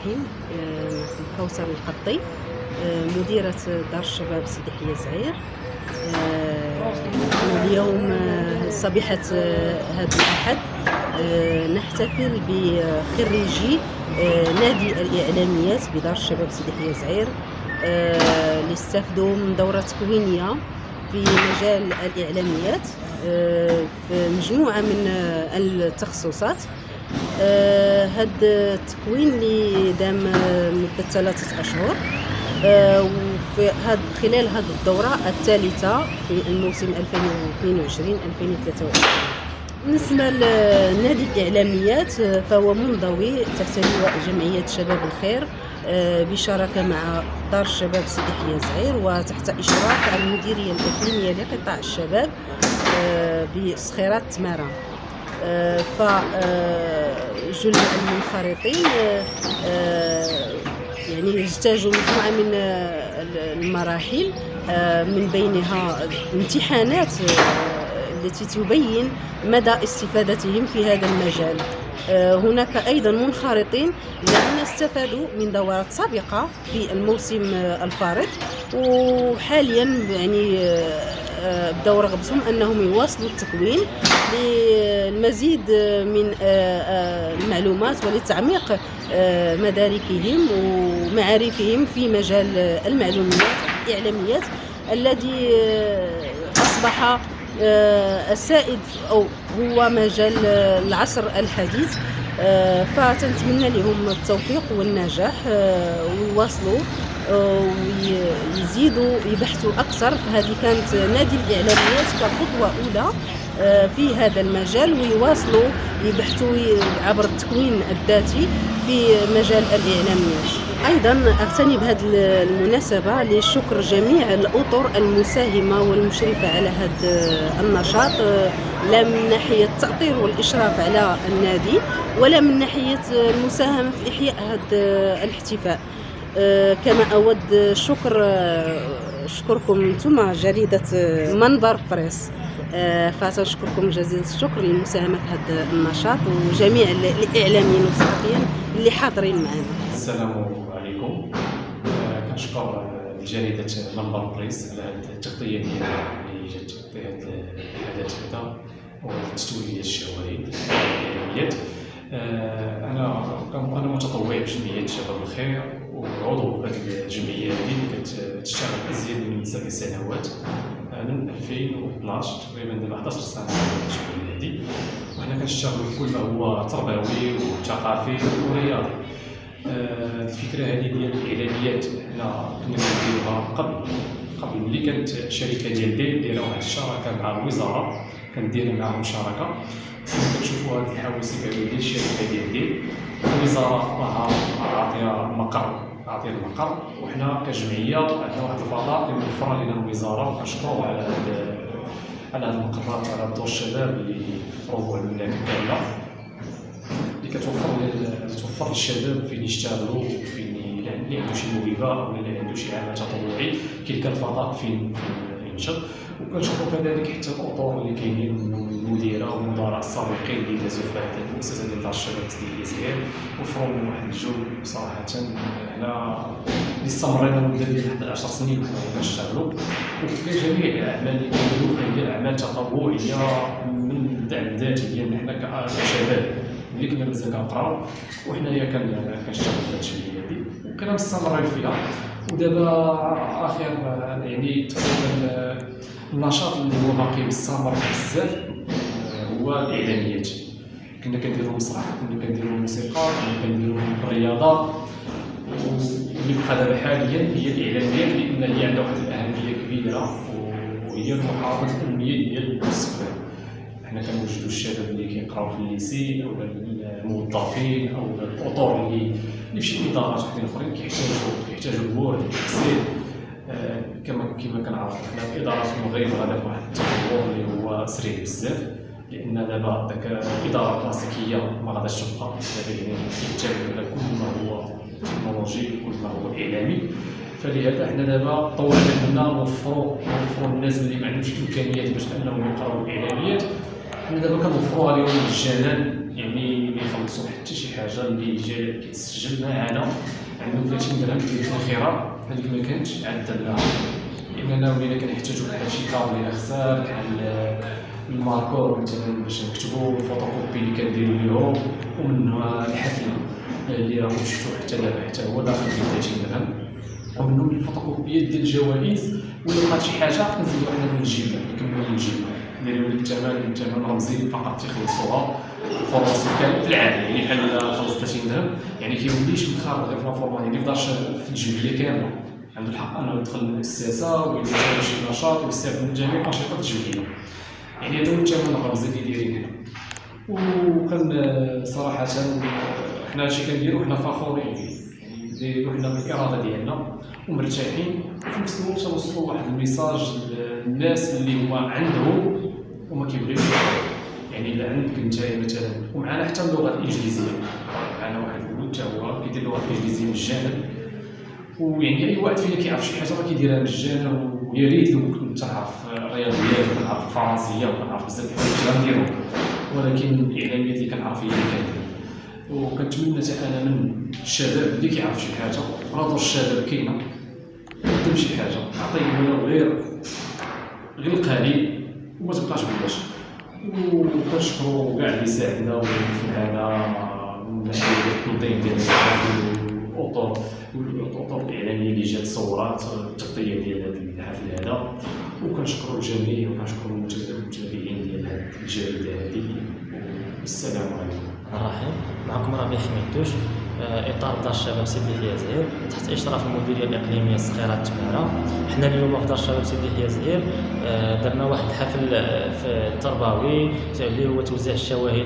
الرحيم. كوثر القطي، مديرة دار الشباب سيدي حيا زعير. اليوم صبيحة هذا الأحد نحتفل بخريجي نادي الإعلاميات بدار الشباب سيدي حيا زعير اللي استفادوا من دورة تكوينية في مجال الإعلاميات في مجموعة من التخصصات. هذا التكوين اللي دام مدة 3 أشهر، وفي خلال هذه الدورة الثالثة في الموسم 2022-2023. بالنسبة لنادي الإعلاميات فهو منضوي تحت لواء جمعية شباب الخير بشراكة مع دار الشباب سيدي حيا زعير، وتحت إشراف المديرية الإقليمية لقطاع الشباب بصخيرات تمارا. فجل المنخرطين يعني يجتازوا مجموعة من المراحل، من بينها امتحانات التي تبين مدى استفادتهم في هذا المجال. هناك أيضا منخرطين الذين استفادوا من دورات سابقة في الموسم الفارط، وحاليا يعني بدأوا رغبتهم أنهم يواصلوا التكوين للمزيد من المعلومات ولتعميق مداركهم ومعارفهم في مجال المعلومات الإعلاميات الذي أصبح السائد أو هو مجال العصر الحديث. فتنتمنى لهم التوفيق والنجاح، ويواصلوا ويزيدوا يبحثوا أكثر. هذه كانت نادي الإعلاميات كخطوة أولى في هذا المجال، ويواصلوا يبحثوا عبر التكوين الذاتي في مجال الإعلاميات. أيضا أغتني بهذه المناسبة لشكر جميع الأطر المساهمة والمشرفة على هذا النشاط، لا من ناحية التأطير والإشراف على النادي ولا من ناحية المساهمة في إحياء هذا الاحتفاء. كما أود شكركم انتم جريدة منبر بريس، فتشكركم جزيل الشكر للمساهمة في هذا النشاط، وجميع الإعلاميين والصحفيين اللي حاضرين معنا. السلام عليكم. كنشكر جريدة منبر بريس على هذه التغطية اللي جات في هذا الحدث هذا والتسويق ديال الشواهد الإعلاميات. أنا متطوع في جمعية شباب الخير وعضو في هذه الجمعية هذه اللي كتشتغل أزيد من 7 سنوات، من 2012 تقريبا، دابا 11 سنة في الجمعية هذه. وحنا كنشتغلوا في كل ما هو تربوي وثقافي ورياضي. الفكرة هذه ديال الإعلاميات حنا كنا كنديروها قبل ملي كانت شركة ديال ديل دايرة واحد الشراكة مع الوزارة، كندير معاهم شراكة. كنشوفوا هاد الحواسيب ديال الشركة ديال ديل، الوزارة عاطيها المقر، وحنا كجمعية عندنا واحد الفضاء اللي موفرة لنا الوزارة. كنشكروا على هاد المقرات، على دور الشباب اللي فرضوه علينا كدولة، اللي كتوفر للشباب فين يشتغلوا، فين اللي عنده شي موهبة ولا اللي عنده شي عمل تطوعي كيلقى الفضاء فين ينشط. وكنشكروا كذلك حتى الأطر اللي كاينين من المديرة والمدراء السابقين اللي دازوا في هذه المؤسسة ديال دار الشباب سيدي حيا زعير، وفروا من واحد الجهد صراحة. حنا اللي استمرينا مدة ديال 11 سنين وحنا كنشتغلوا، وفي جميع الأعمال اللي كنديروا هي أعمال تطوعية من الدعم الذاتي ديالنا حنا كشباب اللي كنا مازال كنقراو، وحنايا كنشتغلوا في هذه الجمعية هذه وكنا مستمرين فيها. ودابا آخر يعني تقريبا النشاط اللي هو باقي مستمر بزاف هو الإعلاميات. كنا كنديروا مسرح، كنا كنديروا موسيقى، كنا كنديروا الرياضة، واللي بقى دابا حاليا هي الإعلاميات، لأن هي عندها واحد الأهمية كبيرة وهي المحافظة الأمنية ديال المستقبل. حنا كنوجدوا الشباب اللي كيقراو في الليسي أو الموظفين أو الأطر اللي في شي إدارات وحدين أخرين كيحتاجوا الجهد والتكسير. كما كنعرفوا حنا الإدارات في المغرب غادا في واحد التطور اللي هو سريع بزاف، لأن دابا داك الإدارة الكلاسيكية ما غاداش تبقى. دابا يعني كيعتمد على كل ما هو تكنولوجي، كل ما هو إعلامي. فلهذا حنا دابا طورنا منا نوفروا الناس اللي ما عندهمش إمكانيات باش أنهم يقراو الإعلاميات. حنا دابا كنوفروها لهم مجانا يعني ما يخلصوا حتى شي حاجه اللي جا كيتسجل معنا عنده 30 درهم في الخيره. هذيك ما كانتش عدلناها لاننا ولينا كنحتاجوا بحال شي كابل خسار بحال الماركور مثلا باش نكتبوا الفوتوكوبي اللي كنديروا ليهم، ومنها الحفله اللي راكم شفتوا حتى دابا حتى هو داخل في 30 درهم، ومنهم الفوتوكوبيات ديال الجوائز. ولا بقات شي حاجه كنزيدو حنا نجيبها نكملوا نجيبها نديروا لك الثمن رمزي فقط تيخلصوها الفورماسيون كامل في العاده. يعني بحال خلص 30 درهم يعني كيوليش مخارج غير في لافورماسيون، يعني ميبقاش في الجمعيه كامله، عنده الحق انه يدخل للمؤسسه ويدير شي نشاط ويستافد من جميع انشطه الجمعيه. يعني هذا هو الثمن الرمزي اللي دايرين هنا. وكان صراحه حنا هادشي كنديرو حنا فخورين يعني دايرو حنا بالاراده ديالنا ومرتاحين، وفي نفس الوقت توصلوا واحد الميساج للناس اللي هما عندهم وما كيبغيوش. يعني الا عندك انت مثلا، ومعنا حتى اللغه الانجليزيه، معنا واحد الولد حتى هو كيدير اللغه الانجليزيه مجانا، ويعني اي واحد فينا كيعرف شي حاجه راه كيديرها مجانا. ويا ريت لو كنت نعرف الرياضيات وكنعرف الفرنسيه وكنعرف بزاف د الحوايج غنديرهم، ولكن الاعلاميات اللي كنعرف هي اللي كندير. وكنتمنى حتى انا من الشباب اللي كيعرف شي حاجه، راه دور الشباب كاينه، قدم شي حاجه، عطيه ولو غير القليل وما تبقاش بلاش. وكنشكروا كاع اللي ساعدنا ووقف معنا من ناحيه التنظيم ديال الاطر الاعلاميه اللي جات صورات التغطيه ديال هذا الحفل هذا. وكنشكروا الجميع وكنشكروا المتابعين ديال هذه الجريده هذه. والسلام عليكم. الرحيم، معكم ربيع حميدوش، اطار دار الشباب سيدي يحيى زهير تحت اشراف المديريه الاقليميه الصغيره التماره. حنا اليوم في دار الشباب سيدي يحيى زهير درنا واحد الحفل في التربوي اللي هو توزيع الشواهد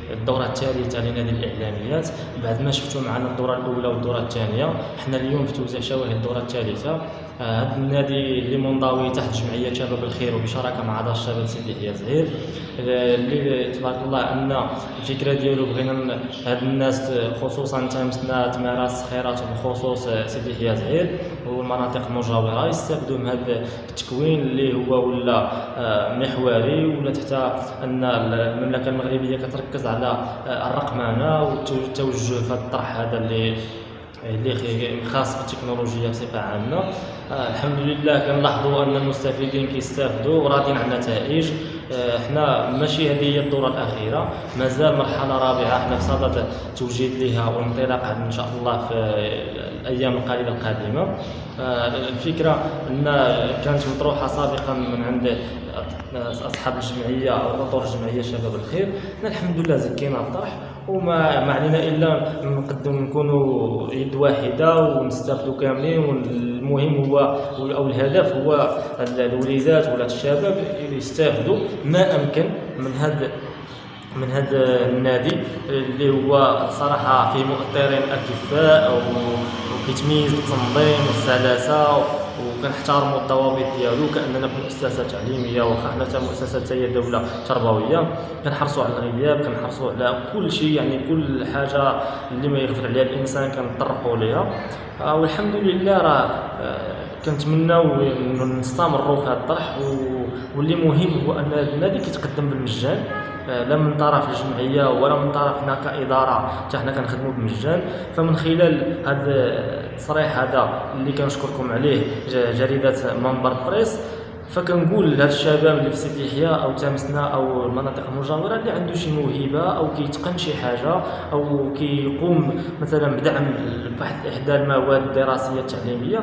للدوره الثالثه لنادي الاعلاميات. بعد ما شفتوا معنا الدوره الاولى والدوره الثانيه، حنا اليوم في توزيع شواهد الدوره الثالثه. هذا النادي اللي منضوي تحت جمعيه شباب الخير وبشراكه مع دار الشباب سيدي يحيى زهير، اللي تبارك الله ان الفكره ديالو بغينا هاد الناس خصوصا تمسنا تماره الصخيرات وبخصوص سيدي يحيى زهير والمناطق المجاوره يستافدوا من هذا التكوين اللي هو ولا محوري، ولا تحت ان المملكه المغربيه كتركز على الرقمنه والتوجه في الطرح هذا اللي خاص بالتكنولوجيا بصفه عامه. الحمد لله كنلاحظوا ان المستفيدين كيستافدوا وراضين عن النتائج. حنا ماشي هذه هي الدوره الاخيره، مازال مرحله رابعه حنا بصدد التوجيه لها والانطلاق ان شاء الله في الايام القليله القادمه. الفكره ان كانت مطروحه سابقا من عند اصحاب الجمعيه او اطر الجمعيه شباب الخير. الحمد لله زكينا الطرح وما علينا الا نكونوا يد واحده ونستافدوا كاملين. والمهم هو او الهدف هو الوليدات ولا الشباب يستافدوا ما امكن من هذا النادي اللي هو صراحه فيه مؤطرين اكفاء وكيتميز بالتنظيم والسلاسه، وكنحترموا الضوابط ديالو كاننا في مؤسسه تعليميه واخا حنا حتى مؤسسه هي دوله تربويه. كنحرصوا على الغياب، كنحرصوا على كل شيء، يعني كل حاجه اللي ما يغفل عليها الانسان كنطرقوا ليها. والحمد لله راه كنتمناو نستمروا في هذا الطرح. واللي مهم هو ان النادي كيتقدم بالمجان، لا من طرف الجمعيه ولا من طرفنا كاداره حتى حنا كنخدموا بالمجان. فمن خلال هذا التصريح هذا اللي كنشكركم عليه جريده منبر بريس، فكنقول لهاد الشباب اللي في سيدي يحيى او تامسنا او المناطق المجاوره اللي عنده شي موهبه او كيتقن شي حاجه او كيقوم مثلا بدعم واحد احدى المواد الدراسيه التعليميه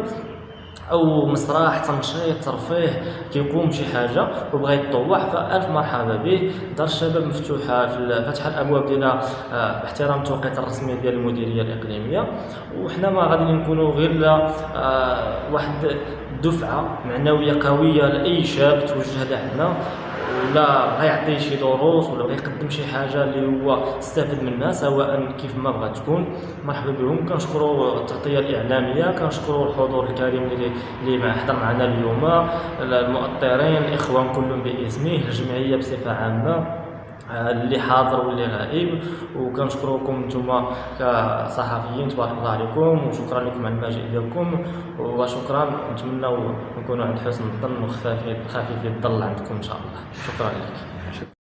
او مسرح تنشيط ترفيه، كيقوم بشي حاجه وبغى يتطوع، فالف مرحبا به. دار الشباب مفتوحه فاتحه الابواب ديالها باحترام التوقيت الرسمي ديال المديريه الاقليميه. وحنا ما غادي نكونوا غير واحد دفعه معنويه قويه لاي شاب توجه لعندنا ولا بغى يعطي شي دروس ولا بغى يقدم شي حاجه اللي هو استفد منها سواء كيف ما بغات تكون. مرحبا بهم. كنشكروا التغطيه الاعلاميه، كنشكروا الحضور الكريم اللي حضر معنا اليوم، المؤطرين الاخوان كلهم باسمه، الجمعيه بصفه عامه اللي حاضر واللي غائب. وكنشكركم نتوما كصحفيين، تبارك الله عليكم، وشكرا لكم على المجيء ديالكم. وشكرا، نتمنى نكونوا عند حسن الظن وخفيف الظل عندكم ان شاء الله. شكرا لك.